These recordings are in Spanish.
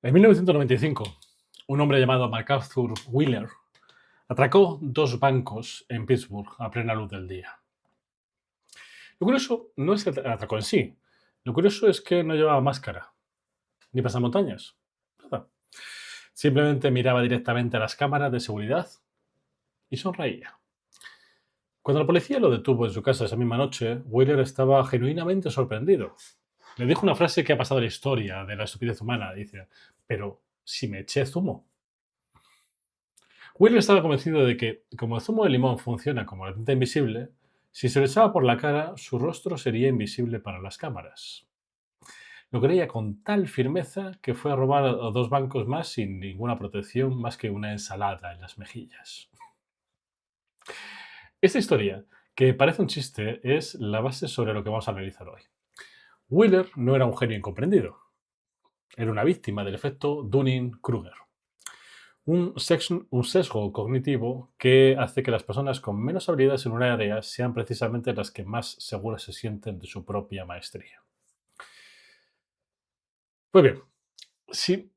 En 1995, un hombre llamado MacArthur Wheeler atracó dos bancos en Pittsburgh a plena luz del día. Lo curioso no es el atraco en sí. Lo curioso es que no llevaba máscara, ni pasamontañas. Nada. Simplemente miraba directamente a las cámaras de seguridad y sonreía. Cuando la policía lo detuvo en su casa esa misma noche, Wheeler estaba genuinamente sorprendido. Le dijo una frase que ha pasado a la historia de la estupidez humana. Dice, pero si me eché zumo. Will estaba convencido de que, como el zumo de limón funciona como la tinta invisible, si se lo echaba por la cara, su rostro sería invisible para las cámaras. Lo creía con tal firmeza que fue a robar a dos bancos más sin ninguna protección más que una ensalada en las mejillas. Esta historia, que parece un chiste, es la base sobre lo que vamos a analizar hoy. Wheeler no era un genio incomprendido, era una víctima del efecto Dunning-Kruger. Un sesgo cognitivo que hace que las personas con menos habilidades en un área sean precisamente las que más seguras se sienten de su propia maestría. Pues bien, si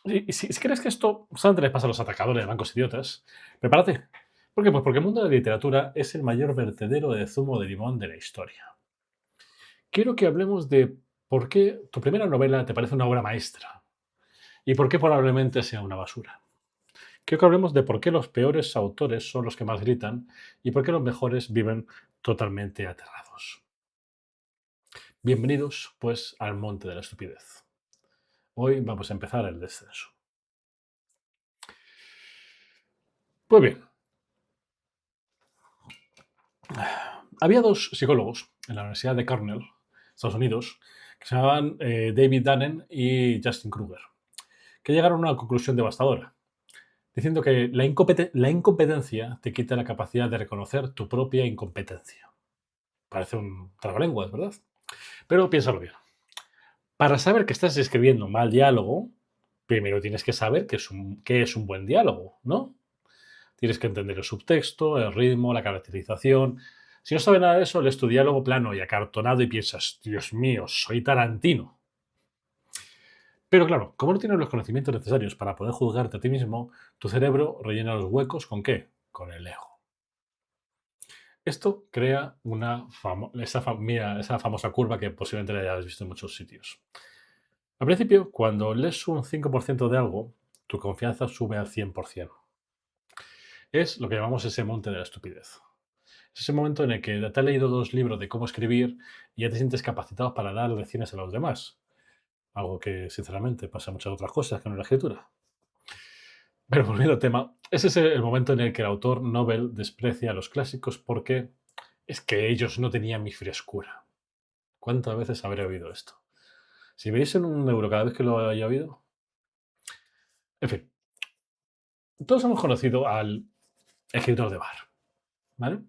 crees que esto solamente les pasa a los atacadores de bancos idiotas, prepárate. ¿Por qué? Pues porque el mundo de la literatura es el mayor vertedero de zumo de limón de la historia. Quiero que hablemos de por qué tu primera novela te parece una obra maestra y por qué probablemente sea una basura. Quiero que hablemos de por qué los peores autores son los que más gritan y por qué los mejores viven totalmente aterrados. Bienvenidos, pues, al monte de la estupidez. Hoy vamos a empezar el descenso. Pues bien, había dos psicólogos en la Universidad de Cornell, Estados Unidos, que se llamaban David Dannen y Justin Kruger, que llegaron a una conclusión devastadora, diciendo que la incompetencia te quita la capacidad de reconocer tu propia incompetencia. Parece un trabalenguas, ¿verdad? Pero piénsalo bien. Para saber que estás escribiendo mal diálogo, primero tienes que saber qué es un buen diálogo, ¿no? Tienes que entender el subtexto, el ritmo, la caracterización. Si no sabes nada de eso, lees tu diálogo plano y acartonado y piensas, Dios mío, soy Tarantino. Pero claro, como no tienes los conocimientos necesarios para poder juzgarte a ti mismo, tu cerebro rellena los huecos ¿con qué? Con el ego. Esto crea esa famosa curva que posiblemente la hayas visto en muchos sitios. Al principio, cuando lees un 5% de algo, tu confianza sube al 100%. Es lo que llamamos ese monte de la estupidez. Es ese momento en el que te has leído dos libros de cómo escribir y ya te sientes capacitado para dar lecciones a los demás. Algo que, sinceramente, pasa en muchas otras cosas que no en la escritura. Pero volviendo al tema, ese es el momento en el que el autor Nobel desprecia a los clásicos porque es que ellos no tenían mi frescura. ¿Cuántas veces habré oído esto? Si me dicen un euro cada vez que lo haya oído. En fin, todos hemos conocido al escritor de bar, ¿vale?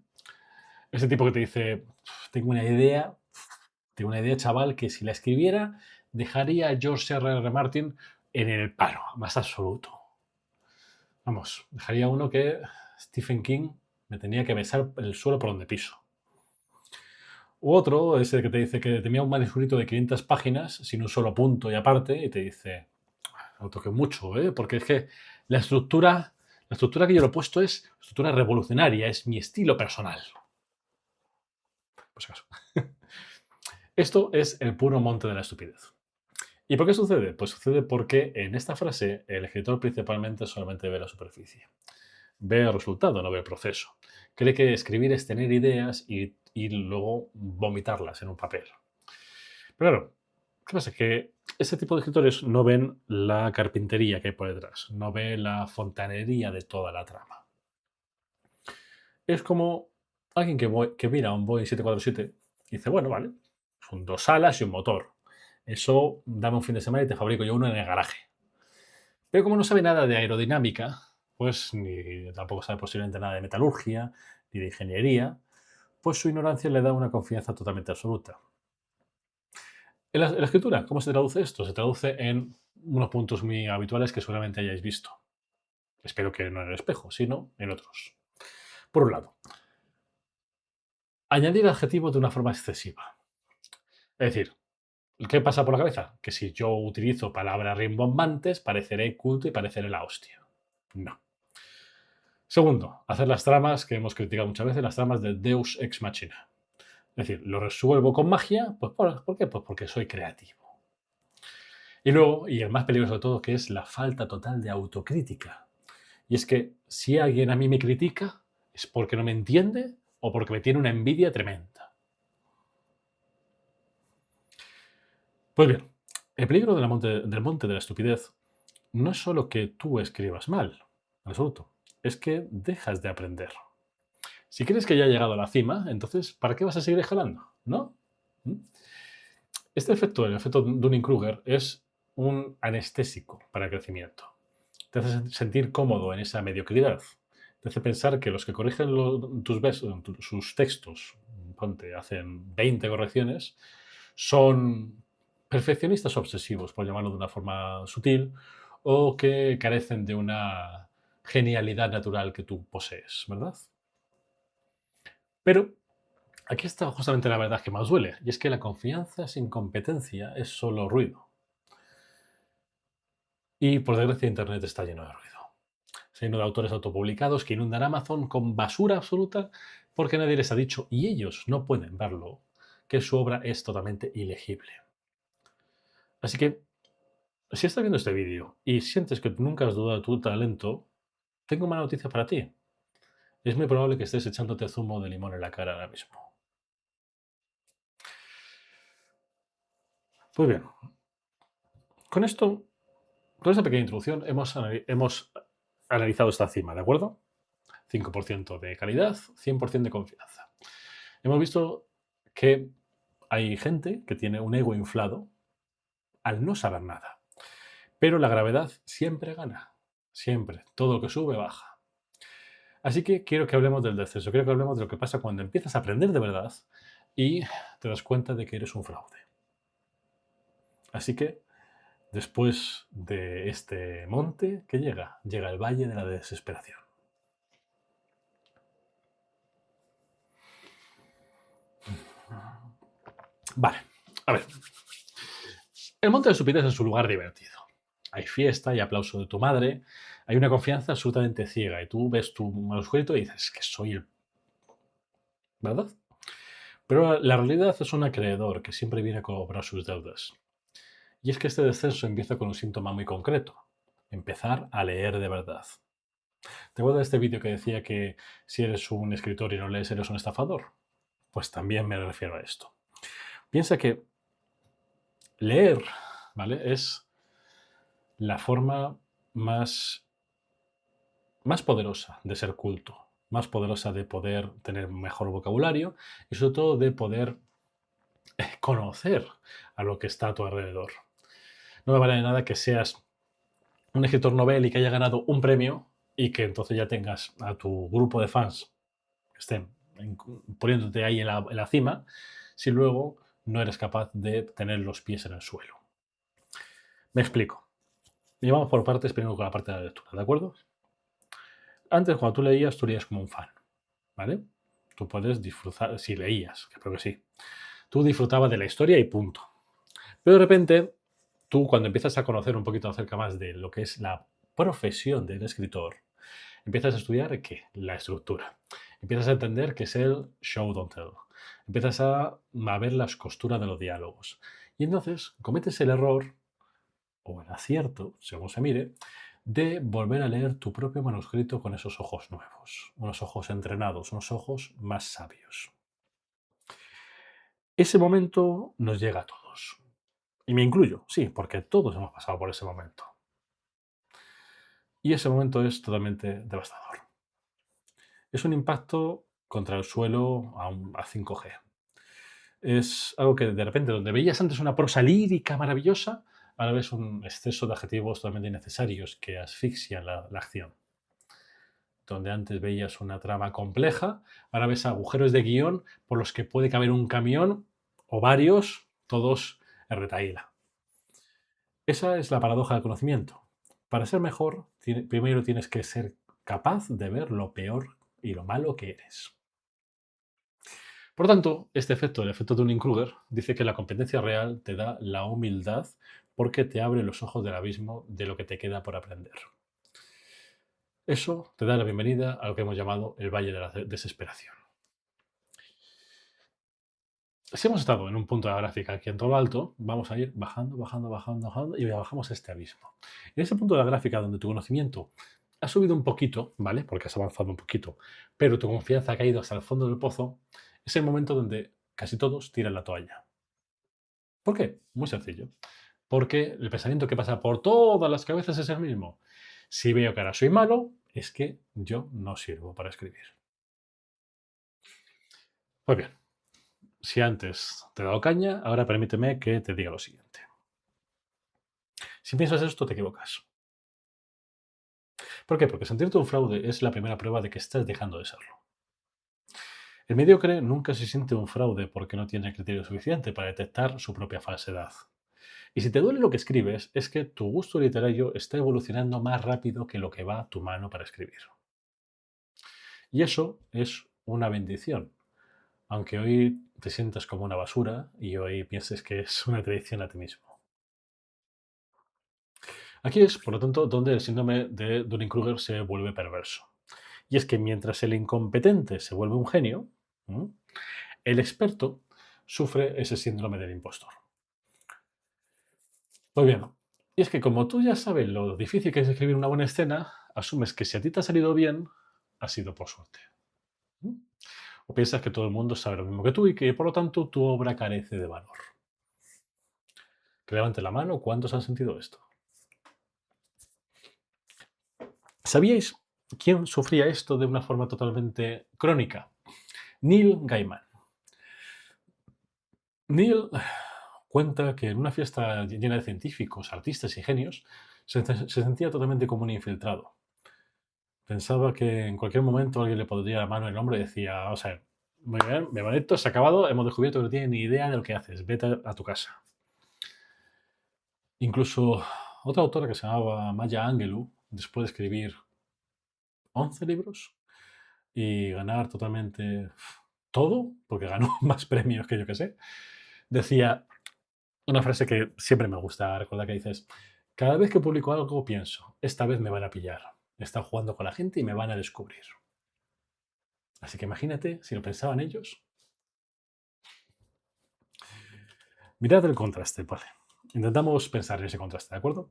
Ese tipo que te dice, tengo una idea, chaval, que si la escribiera, dejaría a George R. R. Martin en el paro más absoluto. Vamos, dejaría uno que Stephen King me tenía que besar el suelo por donde piso. U otro, ese que te dice que tenía un manuscrito de 500 páginas sin un solo punto y aparte, y te dice, no toques mucho, ¿eh? Porque es que la estructura, la estructura que yo le he puesto es estructura revolucionaria, es mi estilo personal. Pues acaso. Esto es el puro monte de la estupidez. ¿Y por qué sucede? Pues sucede porque en esta frase el escritor principalmente solamente ve la superficie. Ve el resultado, no ve el proceso. Cree que escribir es tener ideas y luego vomitarlas en un papel. Pero claro, ¿qué pasa? Que ese tipo de escritores no ven la carpintería que hay por detrás, no ve la fontanería de toda la trama. Es como alguien que mira un Boeing 747 y dice, bueno, vale, son dos alas y un motor. Eso dame un fin de semana y te fabrico yo uno en el garaje. Pero como no sabe nada de aerodinámica, pues ni tampoco sabe posiblemente nada de metalurgia ni de ingeniería, pues su ignorancia le da una confianza totalmente absoluta. En la escritura, ¿cómo se traduce esto? Se traduce en unos puntos muy habituales que seguramente hayáis visto. Espero que no en el espejo, sino en otros. Por un lado, añadir adjetivos de una forma excesiva. Es decir, ¿Qué pasa por la cabeza? Que si yo utilizo palabras rimbombantes, pareceré culto y pareceré la hostia. No. Segundo, hacer las tramas que hemos criticado muchas veces, las tramas de Deus ex machina. Es decir, lo resuelvo con magia, pues ¿por qué? Pues porque soy creativo. Y luego, y el más peligroso de todo, que es la falta total de autocrítica. Y es que si alguien a mí me critica, es porque no me entiende o porque me tiene una envidia tremenda. Pues bien, el peligro del monte de la estupidez no es solo que tú escribas mal, en absoluto, es que dejas de aprender. Si crees que ya has llegado a la cima, entonces, ¿para qué vas a seguir escalando? ¿No? ¿Mm? Este efecto, el efecto Dunning-Kruger, es un anestésico para el crecimiento. Te hace sentir cómodo en esa mediocridad. Te hace pensar que los que corrigen sus textos, ponte, hacen 20 correcciones, son perfeccionistas obsesivos, por llamarlo de una forma sutil, o que carecen de una genialidad natural que tú posees, ¿verdad? Pero aquí está justamente la verdad que más duele, y es que la confianza sin competencia es solo ruido. Y por desgracia Internet está lleno de ruido. Está lleno de autores autopublicados que inundan Amazon con basura absoluta porque nadie les ha dicho, y ellos no pueden verlo, que su obra es totalmente ilegible. Así que, si estás viendo este vídeo y sientes que nunca has dudado de tu talento, tengo una noticia para ti. Es muy probable que estés echándote zumo de limón en la cara ahora mismo. Pues bien, con esto, con esta pequeña introducción, hemos analizado esta cima, ¿de acuerdo? 5% de calidad, 100% de confianza. Hemos visto que hay gente que tiene un ego inflado al no saber nada. Pero la gravedad siempre gana. Siempre. Todo lo que sube, baja. Así que quiero que hablemos del descenso. Quiero que hablemos de lo que pasa cuando empiezas a aprender de verdad y te das cuenta de que eres un fraude. Así que, después de este monte, ¿qué llega? Llega el valle de la desesperación. Vale. A ver. El monte de estupidez es un lugar divertido. Hay fiesta, hay aplauso de tu madre, hay una confianza absolutamente ciega y tú ves tu manuscrito y dices que soy el... ¿Verdad? Pero la realidad es un acreedor que siempre viene a cobrar sus deudas. Y es que este descenso empieza con un síntoma muy concreto. Empezar a leer de verdad. ¿Te acuerdas de este vídeo que decía que si eres un escritor y no lees eres un estafador? Pues también me refiero a esto. Piensa que leer, ¿vale? Es la forma más, más poderosa de ser culto, más poderosa de poder tener mejor vocabulario y sobre todo de poder conocer a lo que está a tu alrededor. No me vale de nada que seas un escritor novel y que haya ganado un premio y que entonces ya tengas a tu grupo de fans que estén poniéndote ahí en la cima, si luego no eres capaz de tener los pies en el suelo. Me explico. Y vamos por partes, primero con la parte de la lectura, ¿de acuerdo? Antes, cuando tú leías como un fan, ¿vale? Tú puedes disfrutar, si leías, que creo que sí. Tú disfrutabas de la historia y punto. Pero de repente, tú cuando empiezas a conocer un poquito acerca más de lo que es la profesión del escritor, empiezas a estudiar ¿qué? La estructura. Empiezas a entender qué es el show don't tell. Empiezas a ver las costuras de los diálogos. Y entonces cometes el error, o el acierto, según se mire, de volver a leer tu propio manuscrito con esos ojos nuevos, unos ojos entrenados, unos ojos más sabios. Ese momento nos llega a todos. Y me incluyo, sí, porque todos hemos pasado por ese momento. Y ese momento es totalmente devastador. Es un impacto contra el suelo a 5G. Es algo que de repente, donde veías antes una prosa lírica maravillosa, ahora ves un exceso de adjetivos totalmente innecesarios que asfixian la acción. Donde antes veías una trama compleja, ahora ves agujeros de guión por los que puede caber un camión o varios, todos en retahíla. Esa es la paradoja del conocimiento. Para ser mejor, primero tienes que ser capaz de ver lo peor y lo malo que eres. Por tanto, este efecto, el efecto Dunning-Kruger, dice que la competencia real te da la humildad porque te abre los ojos del abismo de lo que te queda por aprender. Eso te da la bienvenida a lo que hemos llamado el valle de la desesperación. Si hemos estado en un punto de la gráfica aquí en todo lo alto, vamos a ir bajando, bajando, bajando, bajando y bajamos este abismo. En ese punto de la gráfica donde tu conocimiento ha subido un poquito, ¿vale? Porque has avanzado un poquito, pero tu confianza ha caído hasta el fondo del pozo, es el momento donde casi todos tiran la toalla. ¿Por qué? Muy sencillo. Porque el pensamiento que pasa por todas las cabezas es el mismo. Si veo que ahora soy malo, es que yo no sirvo para escribir. Pues bien, si antes te he dado caña, ahora permíteme que te diga lo siguiente. Si piensas esto, te equivocas. ¿Por qué? Porque sentirte un fraude es la primera prueba de que estás dejando de serlo. El mediocre nunca se siente un fraude porque no tiene criterio suficiente para detectar su propia falsedad. Y si te duele lo que escribes, es que tu gusto literario está evolucionando más rápido que lo que va a tu mano para escribir. Y eso es una bendición, aunque hoy te sientas como una basura y hoy pienses que es una traición a ti mismo. Aquí es, por lo tanto, donde el síndrome de Dunning-Kruger se vuelve perverso. Y es que mientras el incompetente se vuelve un genio, ¿m? El experto sufre ese síndrome del impostor. Pues bien, y es que como tú ya sabes lo difícil que es escribir una buena escena, asumes que si a ti te ha salido bien, ha sido por suerte. ¿M? O piensas que todo el mundo sabe lo mismo que tú y que por lo tanto tu obra carece de valor. Que levante la mano, ¿cuántos han sentido esto? ¿Sabíais quién sufría esto de una forma totalmente crónica? Neil Gaiman. Neil cuenta que en una fiesta llena de científicos, artistas y genios, se sentía totalmente como un infiltrado. Pensaba que en cualquier momento alguien le pondría la mano en el hombro y decía, o sea, muy bien, mi bonito, se ha acabado, hemos descubierto que no tienes ni idea de lo que haces, vete a tu casa. Incluso otra autora que se llamaba Maya Angelou, después de escribir 11 libros y ganar totalmente todo, porque ganó más premios que yo que sé, decía una frase que siempre me gusta recordar que dices, cada vez que publico algo pienso, esta vez me van a pillar, están jugando con la gente y me van a descubrir. Así que imagínate si lo pensaban ellos. Mirad el contraste, vale. Intentamos pensar en ese contraste, ¿de acuerdo?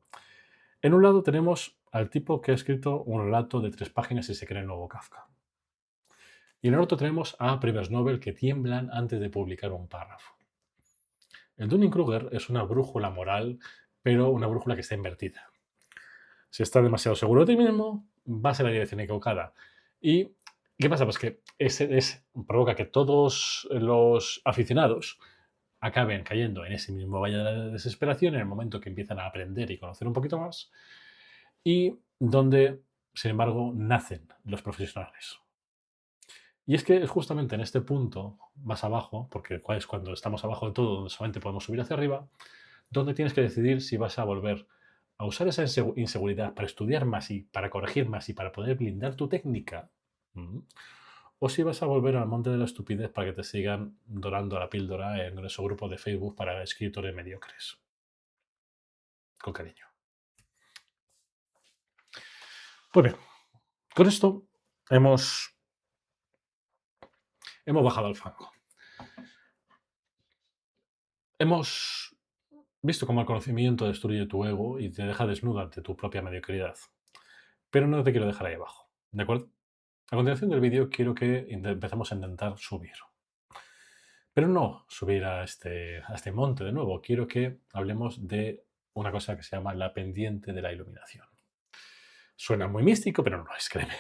En un lado tenemos al tipo que ha escrito un relato de 3 páginas y se cree el nuevo Kafka. Y en el otro tenemos a premios Nobel que tiemblan antes de publicar un párrafo. El Dunning-Kruger es una brújula moral, pero una brújula que está invertida. Si estás demasiado seguro de ti mismo, vas en la dirección equivocada. ¿Y qué pasa? Pues que provoca que todos los aficionados acaben cayendo en ese mismo valle de la desesperación en el momento que empiezan a aprender y conocer un poquito más y donde, sin embargo, nacen los profesionales. Y es que es justamente en este punto más abajo, porque es cuando estamos abajo de todo, donde solamente podemos subir hacia arriba, donde tienes que decidir si vas a volver a usar esa inseguridad para estudiar más y para corregir más y para poder blindar tu técnica, o si vas a volver al monte de la estupidez para que te sigan dorando la píldora en ese grupo de Facebook para escritores mediocres. Con cariño. Pues bien, con esto hemos bajado al fango. Hemos visto cómo el conocimiento destruye tu ego y te deja desnudo ante tu propia mediocridad. Pero no te quiero dejar ahí abajo, ¿de acuerdo? A continuación del vídeo quiero que empecemos a intentar subir. Pero no subir a este monte de nuevo. Quiero que hablemos de una cosa que se llama la pendiente de la iluminación. Suena muy místico, pero no lo es, créeme.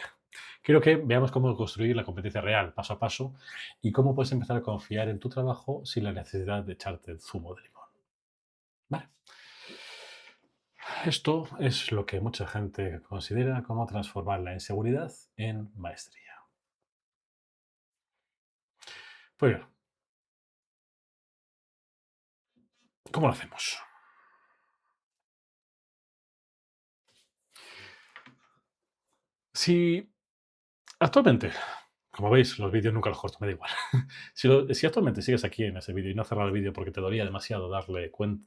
Quiero que veamos cómo construir la competencia real, paso a paso, y cómo puedes empezar a confiar en tu trabajo sin la necesidad de echarte el zumo de limón. Vale. Esto es lo que mucha gente considera como transformar la inseguridad en maestría. Pues bien, ¿cómo lo hacemos? Si actualmente Como veis, los vídeos nunca los corto, me da igual. Si actualmente sigues aquí en ese vídeo y no has cerrado el vídeo porque te dolía demasiado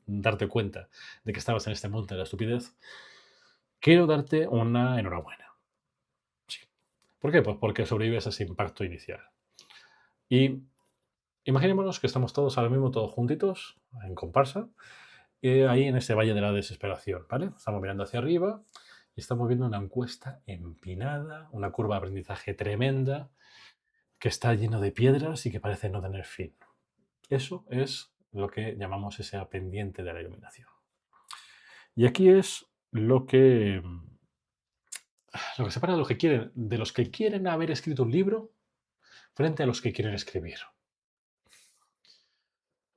darte cuenta de que estabas en este mundo de la estupidez, quiero darte una enhorabuena. Sí. ¿Por qué? Pues porque sobrevives a ese impacto inicial. Y imaginémonos que estamos todos ahora mismo, todos juntitos, en comparsa, ahí en ese valle de la desesperación, ¿vale? Estamos mirando hacia arriba y estamos viendo una encuesta empinada, una curva de aprendizaje tremenda, que está lleno de piedras y que parece no tener fin. Eso es lo que llamamos esa pendiente de la iluminación. Y aquí es lo que separa de los que quieren haber escrito un libro frente a los que quieren escribir.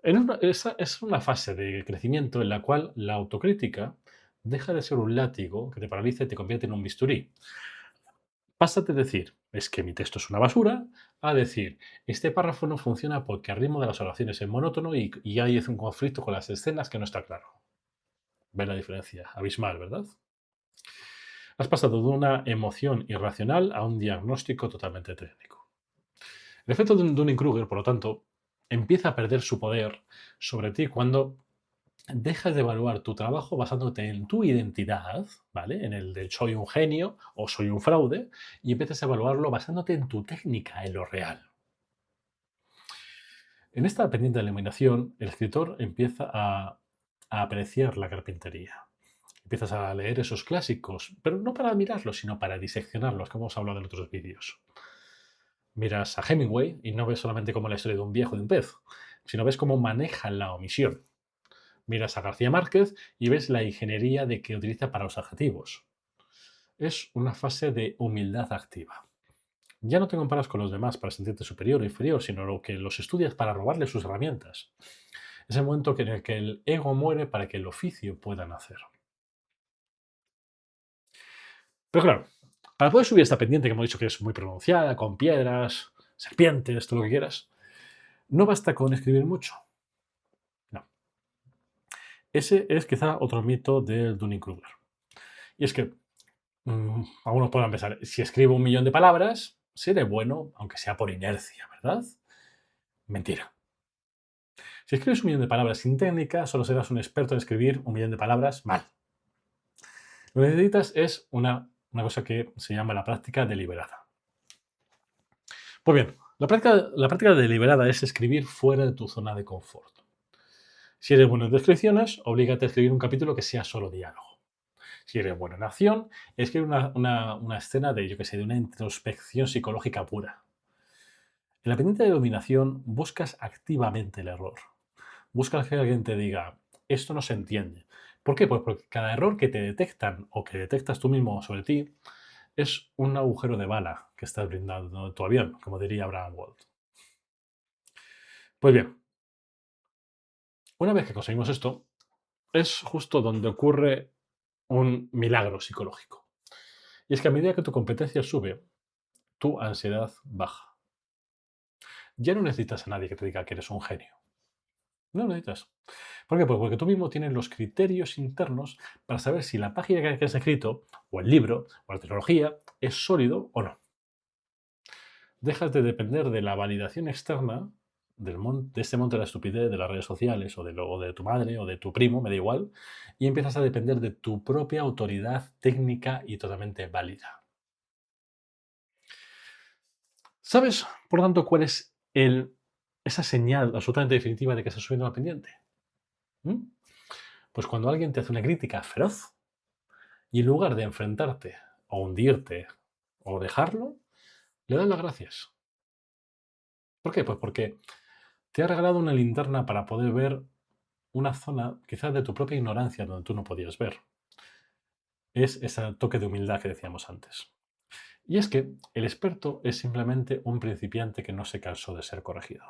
Esa es una fase de crecimiento en la cual la autocrítica deja de ser un látigo que te paraliza y te convierte en un bisturí. Pásate de decir, es que mi texto es una basura, a decir, este párrafo no funciona porque el ritmo de las oraciones es monótono y hay un conflicto con las escenas que no está claro. ¿Ves la diferencia? Abismal, ¿verdad? Has pasado de una emoción irracional a un diagnóstico totalmente técnico. El efecto de Dunning-Kruger, por lo tanto, empieza a perder su poder sobre ti cuando dejas de evaluar tu trabajo basándote en tu identidad, ¿vale? En el del soy un genio o soy un fraude, y empiezas a evaluarlo basándote en tu técnica, en lo real. En esta pendiente de eliminación, el escritor empieza a apreciar la carpintería. Empiezas a leer esos clásicos, pero no para admirarlos, sino para diseccionarlos, como hemos hablado en otros vídeos. Miras a Hemingway y no ves solamente como la historia de un viejo y de un pez, sino ves cómo maneja la omisión. Miras a García Márquez y ves la ingeniería de que utiliza para los adjetivos. Es una fase de humildad activa. Ya no te comparas con los demás para sentirte superior o inferior, sino lo que los estudias para robarle sus herramientas. Es el momento en el que el ego muere para que el oficio pueda nacer. Pero claro, para poder subir esta pendiente que hemos dicho que es muy pronunciada, con piedras, serpientes, todo lo que quieras, no basta con escribir mucho. No. Ese es quizá otro mito del Dunning-Kruger. Y es que algunos puedan pensar, si escribo 1.000.000 de palabras, seré bueno, aunque sea por inercia, ¿verdad? Mentira. Si escribes 1.000.000 de palabras sin técnica, solo serás un experto en escribir 1.000.000 de palabras mal. Lo que necesitas es una cosa que se llama la práctica deliberada. Pues bien, la práctica deliberada es escribir fuera de tu zona de confort. Si eres bueno en descripciones, oblígate a escribir un capítulo que sea solo diálogo. Si eres bueno en acción, escribe una escena de, yo que sé, de una introspección psicológica pura. En la pendiente de dominación buscas activamente el error. Buscas que alguien te diga, esto no se entiende. ¿Por qué? Pues porque cada error que te detectan o que detectas tú mismo sobre ti es un agujero de bala que estás brindando en tu avión, como diría Abraham Wald. Pues bien, una vez que conseguimos esto, es justo donde ocurre un milagro psicológico. Y es que a medida que tu competencia sube, tu ansiedad baja. Ya no necesitas a nadie que te diga que eres un genio. No lo necesitas. ¿Por qué? Pues porque tú mismo tienes los criterios internos para saber si la página que has escrito, o el libro, o la tecnología, es sólido o no. Dejas de depender de la validación externa de este monte de la estupidez de las redes sociales o de tu madre o de tu primo, me da igual, y empiezas a depender de tu propia autoridad técnica y totalmente válida. ¿Sabes, por tanto, cuál es esa señal absolutamente definitiva de que estás subiendo la pendiente? ¿Mm? Pues cuando alguien te hace una crítica feroz y en lugar de enfrentarte o hundirte o dejarlo, le das las gracias. ¿Por qué? Pues porque te ha regalado una linterna para poder ver una zona quizás de tu propia ignorancia donde tú no podías ver. Es ese toque de humildad que decíamos antes. Y es que el experto es simplemente un principiante que no se cansó de ser corregido.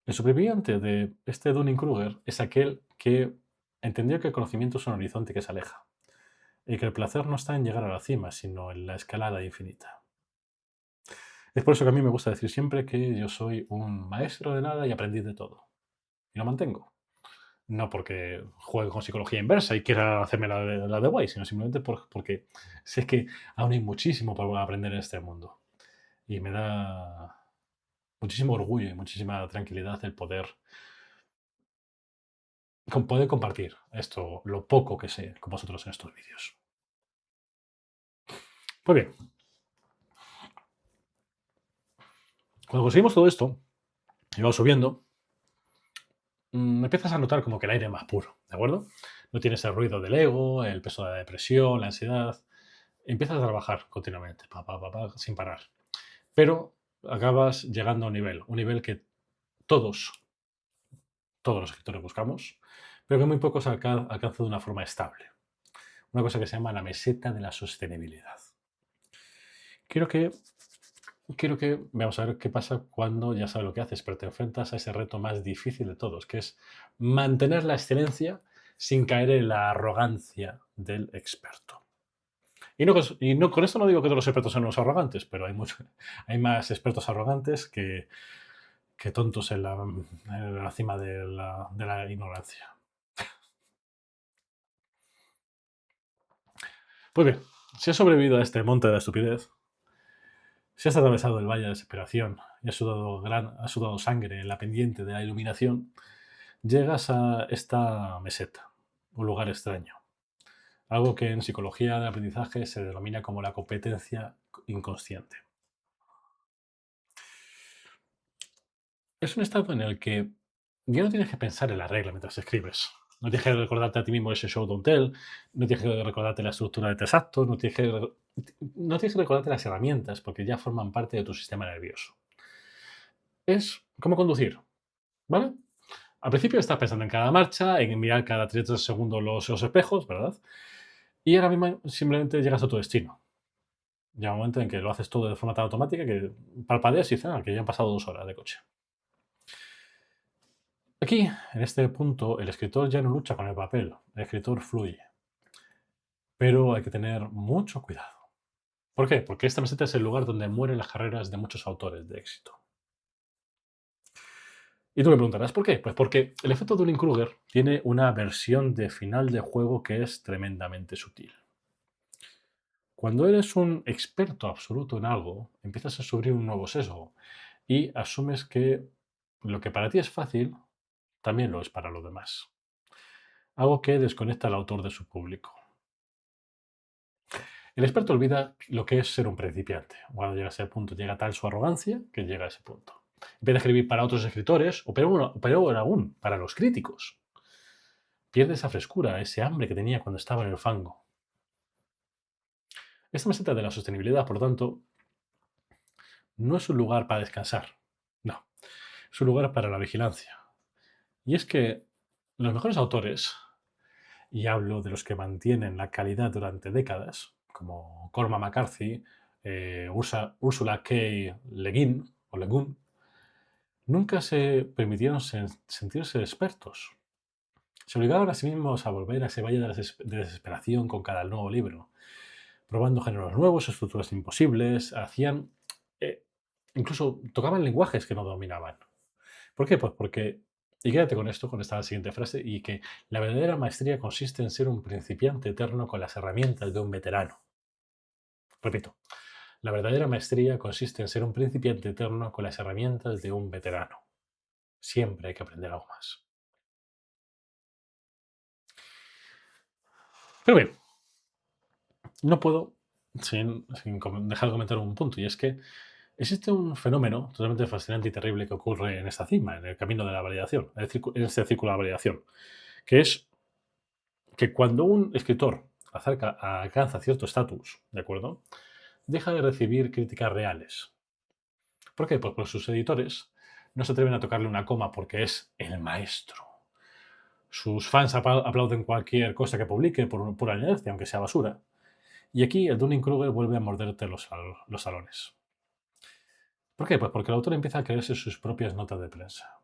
El superviviente de este Dunning-Kruger es aquel que entendió que el conocimiento es un horizonte que se aleja y que el placer no está en llegar a la cima, sino en la escalada infinita. Es por eso que a mí me gusta decir siempre que yo soy un maestro de nada y aprendiz de todo. Y lo mantengo. No porque juegue con psicología inversa y quiera hacerme la de guay, sino simplemente porque sé que aún hay muchísimo para aprender en este mundo. Y me da muchísimo orgullo y muchísima tranquilidad el poder compartir esto, lo poco que sé con vosotros en estos vídeos. Pues bien, cuando conseguimos todo esto y vamos subiendo, empiezas a notar como que el aire es más puro, ¿de acuerdo? No tienes el ruido del ego, el peso de la depresión, la ansiedad. Empiezas a trabajar continuamente, sin parar. Pero acabas llegando a un nivel que todos, todos los escritores buscamos, pero que muy pocos alcanzan de una forma estable. Una cosa que se llama la meseta de la sostenibilidad. Quiero que, quiero que veamos a ver qué pasa cuando ya sabes lo que haces, pero te enfrentas a ese reto más difícil de todos, que es mantener la excelencia sin caer en la arrogancia del experto. Con esto no digo que todos los expertos sean unos arrogantes, pero hay más expertos arrogantes que tontos en la cima de la ignorancia. Pues bien, si has sobrevivido a este monte de la estupidez, si has atravesado el valle de la desesperación y has sudado sangre en la pendiente de la iluminación, llegas a esta meseta, un lugar extraño, algo que en psicología del aprendizaje se denomina como la competencia inconsciente. Es un estado en el que ya no tienes que pensar en la regla mientras escribes. No tienes que recordarte a ti mismo ese show don't tell, no tienes que recordarte la estructura de tres actos, no tienes que recordarte las herramientas porque ya forman parte de tu sistema nervioso. Es como conducir, ¿vale? Al principio estás pensando en cada marcha, en mirar cada 3 segundos los espejos, ¿verdad? Y ahora mismo simplemente llegas a tu destino. Llega un momento en que lo haces todo de forma tan automática que parpadeas y dices, que ya han pasado 2 horas de coche. Aquí, en este punto, el escritor ya no lucha con el papel, el escritor fluye. Pero hay que tener mucho cuidado. ¿Por qué? Porque esta meseta es el lugar donde mueren las carreras de muchos autores de éxito. Y tú me preguntarás, ¿por qué? Pues porque el efecto Dunning-Kruger tiene una versión de final de juego que es tremendamente sutil. Cuando eres un experto absoluto en algo, empiezas a sufrir un nuevo sesgo y asumes que lo que para ti es fácil, también lo es para los demás. Algo que desconecta al autor de su público. El experto olvida lo que es ser un principiante. Cuando llega a ese punto, llega tal su arrogancia que llega a ese punto. Empieza a escribir para otros escritores, o peor aún, para los críticos. Pierde esa frescura, ese hambre que tenía cuando estaba en el fango. Esta meseta de la sostenibilidad, por lo tanto, no es un lugar para descansar. No, es un lugar para la vigilancia. Y es que los mejores autores, y hablo de los que mantienen la calidad durante décadas, como Cormac McCarthy, Ursula K. Le Guin, o Le Guin, nunca se permitieron sentirse expertos. Se obligaban a sí mismos a volver a ese valle de desesperación con cada nuevo libro, probando géneros nuevos, estructuras imposibles, eh, incluso tocaban lenguajes que no dominaban. ¿Por qué? Pues porque, y quédate con esto, con esta siguiente frase, y que la verdadera maestría consiste en ser un principiante eterno con las herramientas de un veterano. Repito, la verdadera maestría consiste en ser un principiante eterno con las herramientas de un veterano. Siempre hay que aprender algo más. Pero bien, no puedo dejar de comentar un punto, y es que existe un fenómeno totalmente fascinante y terrible que ocurre en esta cima, en el camino de la validación, en este círculo de la validación, que es que cuando un escritor alcanza cierto estatus, ¿de acuerdo? Deja de recibir críticas reales. ¿Por qué? Pues porque sus editores no se atreven a tocarle una coma porque es el maestro. Sus fans aplauden cualquier cosa que publique por pura inercia, aunque sea basura. Y aquí el Dunning-Kruger vuelve a morderte los salones. ¿Por qué? Pues porque el autor empieza a creerse sus propias notas de prensa.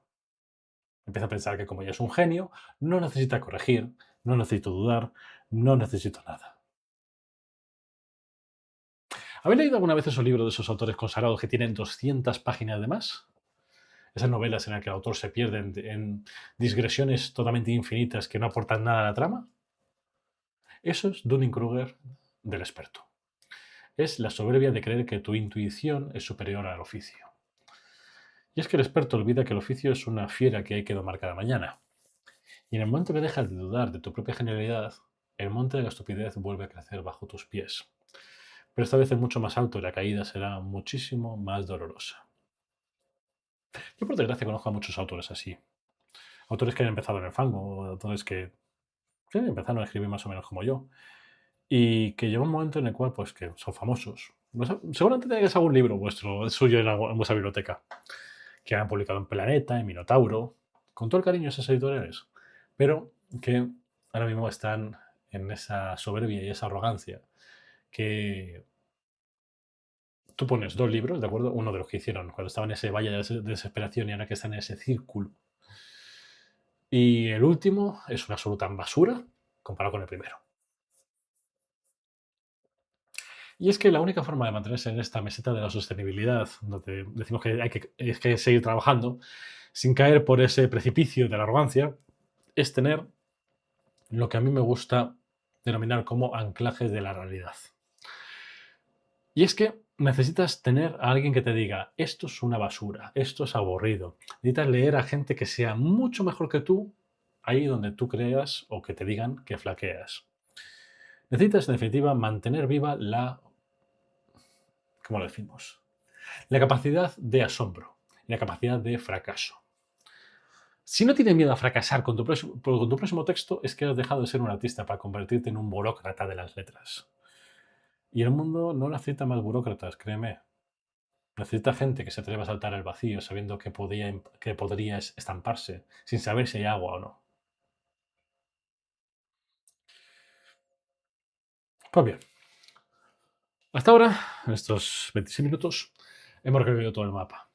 Empieza a pensar que como ya es un genio, no necesita corregir, no necesito dudar, no necesito nada. ¿Habéis leído alguna vez esos libros de esos autores consagrados que tienen 200 páginas de más? Esas novelas en las que el autor se pierde en digresiones totalmente infinitas que no aportan nada a la trama. Eso es Dunning-Kruger del experto. es la soberbia de creer que tu intuición es superior al oficio. Y es que el experto olvida que el oficio es una fiera que hay que domar cada mañana. Y en el momento que dejas de dudar de tu propia genialidad, el monte de la estupidez vuelve a crecer bajo tus pies. Pero esta vez es mucho más alto y la caída será muchísimo más dolorosa. Yo por desgracia conozco a muchos autores así. Autores que han empezado en el fango, autores que sí, empezaron a escribir más o menos como yo. Y que llega un momento en el cual, pues, que son famosos. No sé, seguramente tenéis algún libro vuestro, suyo en vuestra biblioteca, que han publicado en Planeta, en Minotauro, con todo el cariño a esas editoriales, pero que ahora mismo están en esa soberbia y esa arrogancia que tú pones dos libros, ¿de acuerdo? Uno de los que hicieron cuando estaban en ese valle de desesperación y ahora que están en ese círculo. Y el último es una absoluta basura comparado con el primero. Y es que la única forma de mantenerse en esta meseta de la sostenibilidad, donde decimos que hay que seguir trabajando sin caer por ese precipicio de la arrogancia, es tener lo que a mí me gusta denominar como anclajes de la realidad. Y es que necesitas tener a alguien que te diga, esto es una basura, esto es aburrido. Necesitas leer a gente que sea mucho mejor que tú ahí donde tú creas o que te digan que flaqueas. Necesitas, en definitiva, mantener viva ¿cómo lo decimos? La capacidad de asombro, la capacidad de fracaso. Si no tienes miedo a fracasar con tu próximo texto, es que has dejado de ser un artista para convertirte en un burócrata de las letras. Y el mundo no necesita más burócratas, créeme. Necesita gente que se atreva a saltar al vacío sabiendo que podría estamparse, sin saber si hay agua o no. Pues bien, hasta ahora, en estos 26 minutos, hemos recorrido todo el mapa.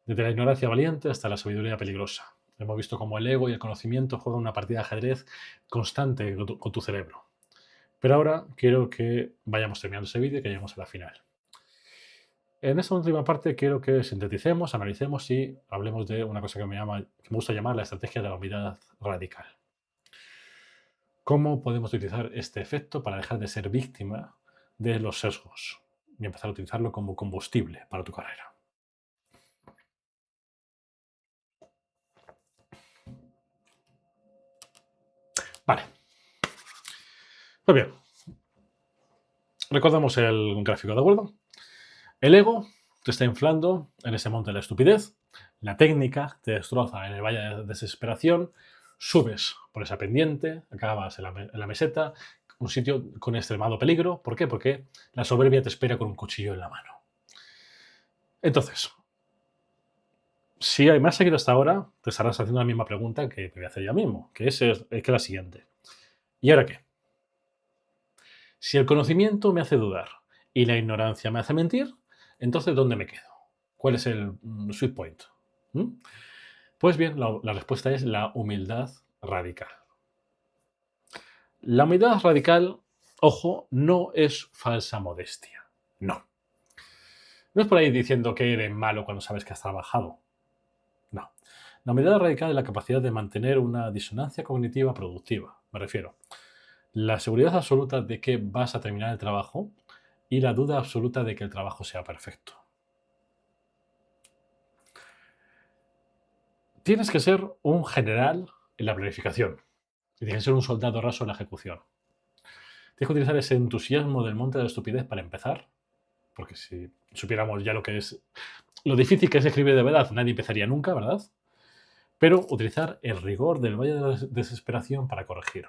Desde la ignorancia valiente hasta la sabiduría peligrosa. Hemos visto cómo el ego y el conocimiento juegan una partida de ajedrez constante con tu cerebro. Pero ahora quiero que vayamos terminando ese vídeo y que lleguemos a la final. En esta última parte quiero que sinteticemos, analicemos y hablemos de una cosa que me gusta llamar la estrategia de la humildad radical. ¿Cómo podemos utilizar este efecto para dejar de ser víctima de los sesgos y empezar a utilizarlo como combustible para tu carrera? Vale, pues bien, recordamos el gráfico, ¿de acuerdo? El ego te está inflando en ese monte de la estupidez, la técnica te destroza en el valle de desesperación, subes por esa pendiente, acabas en la meseta, un sitio con extremado peligro. ¿Por qué? Porque la soberbia te espera con un cuchillo en la mano. Entonces, si me has seguido hasta ahora, te estarás haciendo la misma pregunta que te voy a hacer ya mismo, que es la siguiente. ¿Y ahora qué? Si el conocimiento me hace dudar y la ignorancia me hace mentir, entonces ¿dónde me quedo? ¿Cuál es el sweet point? ¿Mm? Pues bien, la respuesta es la humildad radical. La humildad radical, ojo, no es falsa modestia. No. No es por ahí diciendo que eres malo cuando sabes que has trabajado. No. La humildad radical es la capacidad de mantener una disonancia cognitiva productiva. Me refiero, la seguridad absoluta de que vas a terminar el trabajo y la duda absoluta de que el trabajo sea perfecto. Tienes que ser un general en la planificación y tienes que ser un soldado raso en la ejecución. Tienes que utilizar ese entusiasmo del monte de la estupidez para empezar, porque si supiéramos ya lo difícil que es escribir de verdad, nadie empezaría nunca, ¿verdad? Pero utilizar el rigor del valle de la desesperación para corregir.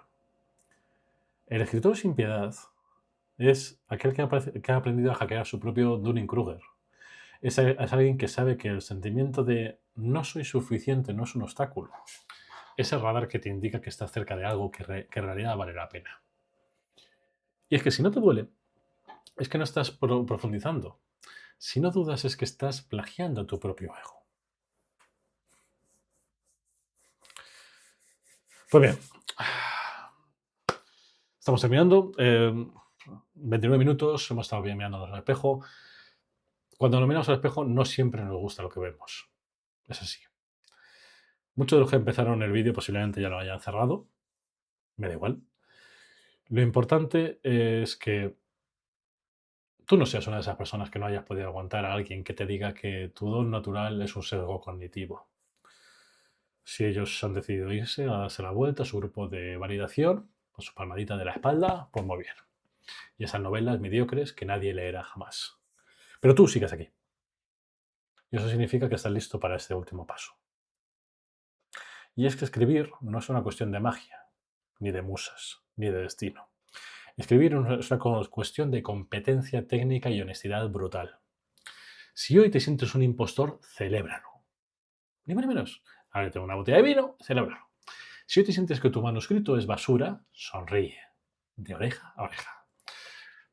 El escritor sin piedad es aquel que ha aprendido a hackear su propio Dunning-Kruger. Es alguien que sabe que el sentimiento de no soy suficiente no es un obstáculo. Es el radar que te indica que estás cerca de algo que en realidad vale la pena. Y es que si no te duele, es que no estás profundizando. Si no dudas, es que estás plagiando tu propio ego. Pues bien, estamos terminando. 29 minutos, hemos estado bien mirándonos al espejo. Cuando nos miramos al espejo, no siempre nos gusta lo que vemos. Es así. Muchos de los que empezaron el vídeo posiblemente ya lo hayan cerrado. Me da igual. Lo importante es que tú no seas una de esas personas que no hayas podido aguantar a alguien que te diga que tu don natural es un sesgo cognitivo. Si ellos han decidido irse a darse la vuelta a su grupo de validación, con su palmadita de la espalda, pues muy bien. Y esas novelas mediocres que nadie leerá jamás. Pero tú sigues aquí. Y eso significa que estás listo para este último paso. Y es que escribir no es una cuestión de magia, ni de musas, ni de destino. Escribir es una cuestión de competencia técnica y honestidad brutal. Si hoy te sientes un impostor, celébralo. Ni más ni menos. Ábrete una botella de vino, celébralo. Si hoy te sientes que tu manuscrito es basura, sonríe. De oreja a oreja.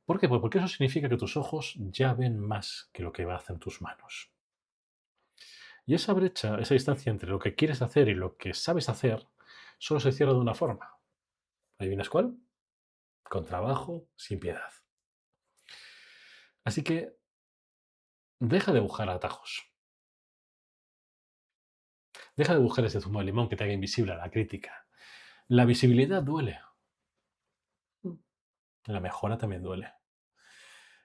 ¿Por qué? Pues porque eso significa que tus ojos ya ven más que lo que hacen tus manos. Y esa brecha, esa distancia entre lo que quieres hacer y lo que sabes hacer, solo se cierra de una forma. ¿Adivinas cuál? Con trabajo, sin piedad. Así que deja de buscar atajos. Deja de buscar ese zumo de limón que te haga invisible a la crítica. La visibilidad duele. La mejora también duele.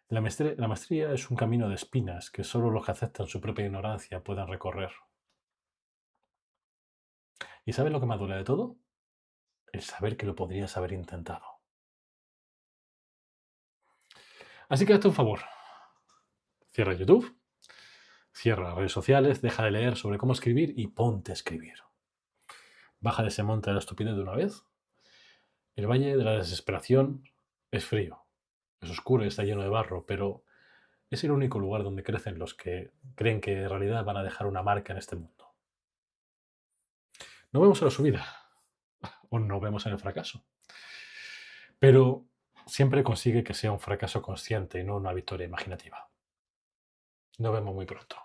La maestría es un camino de espinas que solo los que aceptan su propia ignorancia pueden recorrer. ¿Y sabes lo que más duele de todo? El saber que lo podrías haber intentado. Así que hazte un favor. Cierra YouTube, cierra las redes sociales, deja de leer sobre cómo escribir y ponte a escribir. Baja de ese monte de la estupidez de una vez. El valle de la desesperación es frío, es oscuro y está lleno de barro, pero es el único lugar donde crecen los que creen que en realidad van a dejar una marca en este mundo. No vemos en la subida o no vemos en el fracaso, pero siempre consigue que sea un fracaso consciente y no una victoria imaginativa. Nos vemos muy pronto.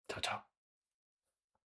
Chao, chao.